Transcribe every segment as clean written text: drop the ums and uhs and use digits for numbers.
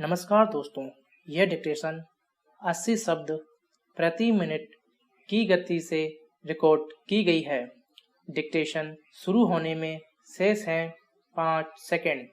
नमस्कार दोस्तों, यह डिक्टेशन 80 शब्द प्रति मिनट की गति से रिकॉर्ड की गई है। डिक्टेशन शुरू होने में शेष हैं 5 सेकंड।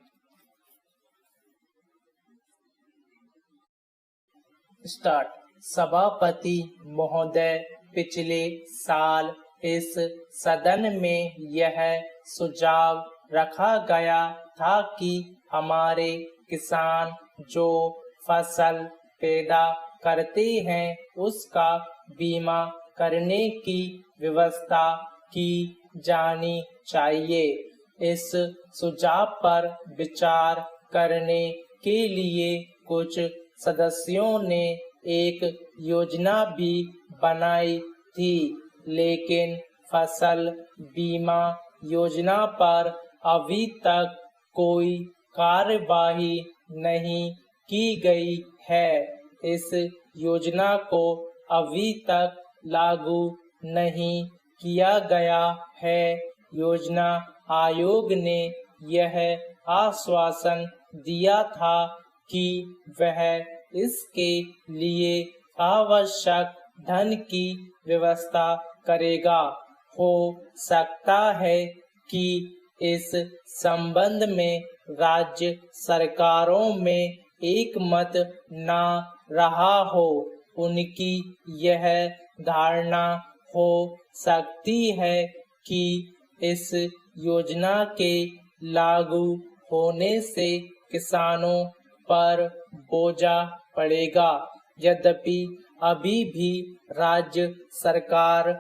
स्टार्ट। सभापति महोदय, पिछले साल इस सदन में यह सुझाव रखा गया था कि हमारे किसान जो फसल पैदा करते हैं उसका बीमा करने की व्यवस्था की जानी चाहिए। इस सुझाव पर विचार करने के लिए कुछ सदस्यों ने एक योजना भी बनाई थी, लेकिन फसल बीमा योजना पर अभी तक कोई कार्यवाही नहीं की गई है। इस योजना को अभी तक लागू नहीं किया गया है। योजना आयोग ने यह आश्वासन दिया था कि वह इसके लिए आवश्यक धन की व्यवस्था करेगा। हो सकता है कि इस संबंध में राज्य सरकारों में एक मत न रहा हो। उनकी यह धारणा हो सकती है कि इस योजना के लागू होने से किसानों पर बोझा पड़ेगा। यद्यपि अभी भी राज्य सरकार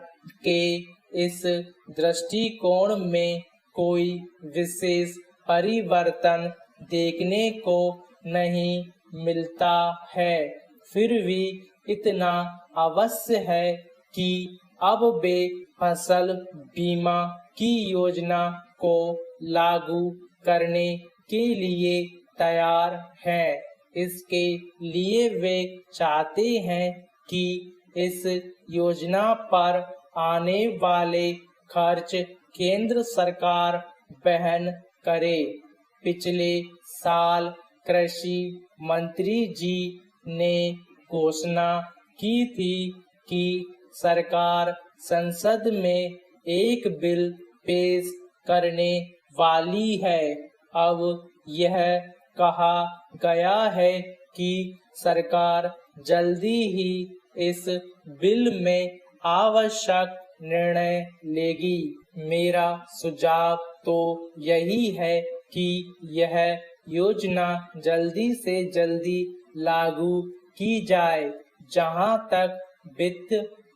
के इस दृष्टिकोण में कोई विशेष परिवर्तन देखने को नहीं मिलता है, फिर भी इतना अवश्य है कि अब वे फसल बीमा की योजना को लागू करने के लिए तैयार हैं। इसके लिए वे चाहते हैं कि इस योजना पर आने वाले खर्च केंद्र सरकार वहन करे। पिछले साल कृषि मंत्री जी ने घोषणा की थी कि सरकार संसद में एक बिल पेश करने वाली है। अब यह कहा गया है कि सरकार जल्दी ही इस बिल में आवश्यक निर्णय लेगी। मेरा सुझाव तो यही है कि यह योजना जल्दी से जल्दी लागू की जाए। जहां तक वित्त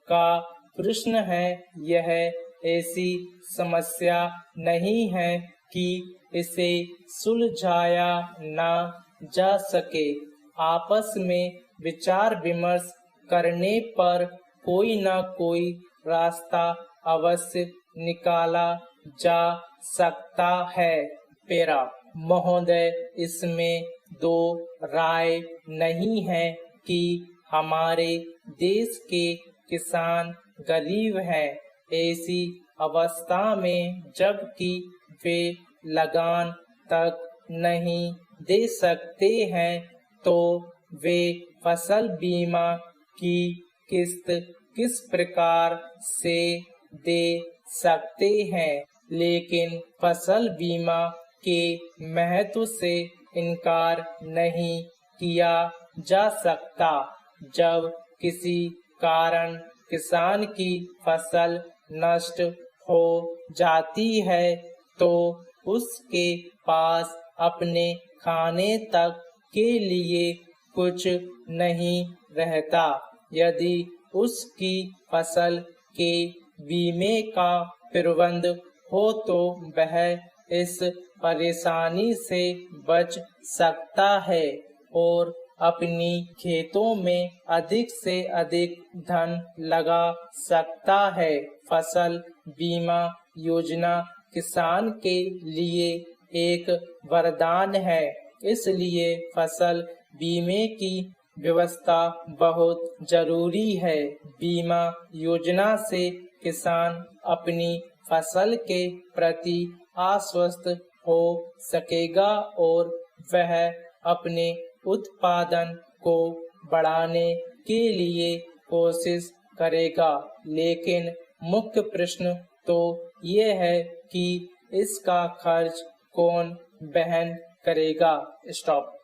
का प्रश्न है, यह ऐसी समस्या नहीं है कि इसे सुलझाया ना जा सके। आपस में विचार विमर्श करने पर कोई न कोई रास्ता अवश्य निकाला जा सकता है। पेरा महोदय, इसमें दो राय नहीं है कि हमारे देश के किसान गरीब हैं। ऐसी अवस्था में जबकि वे लगान तक नहीं दे सकते हैं, तो वे फसल बीमा की किस्त किस प्रकार से दे सकते हैं। लेकिन फसल बीमा के महत्व से इनकार नहीं किया जा सकता। जब किसी कारण किसान की फसल नष्ट हो जाती है, तो उसके पास अपने खाने तक के लिए कुछ नहीं रहता। यदि उसकी फसल के बीमे का प्रबंध हो तो वह इस परेशानी से बच सकता है और अपनी खेतों में अधिक से अधिक धन लगा सकता है। फसल बीमा योजना किसान के लिए एक वरदान है, इसलिए फसल बीमे की व्यवस्था बहुत जरूरी है। बीमा योजना से किसान अपनी फसल के प्रति आश्वस्त हो सकेगा और वह अपने उत्पादन को बढ़ाने के लिए कोशिश करेगा, लेकिन मुख्य प्रश्न तो ये है कि इसका खर्च कौन वहन करेगा। स्टॉप।